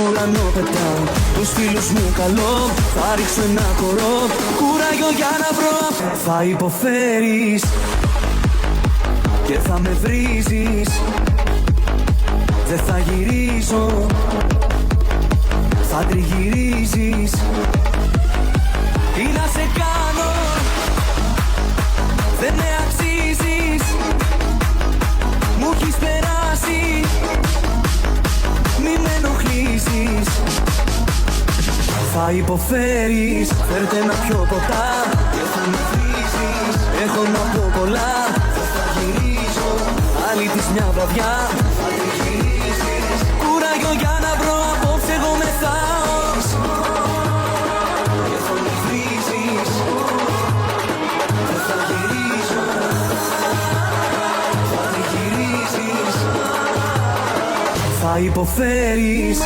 ουρανό πετάω, τους φίλους μου καλώ, θα ρίξω ένα χορό, κουράγιο για να βρω. Θα υποφέρεις και θα με βρίζεις, δεν θα γυρίζω, θα τριγυρίζεις. Τι να σε κάνω, δεν με αξίζεις, μου έχεις περάσει, μη με ενοχλήσεις. Θα υποφέρεις, φέρτε να πιω ποτά και θα με βρίζεις, έχω να πω πολλά, δεν θα γυρίζω, άλλη της μια βραδιά θα τριγυρίζεις. Κουράγιο για να βρω, απόψε εγώ μεθάω και θα με βρίζεις, δεν θα γυρίζω, θα τριγυρίζεις. Θα υποφέρεις.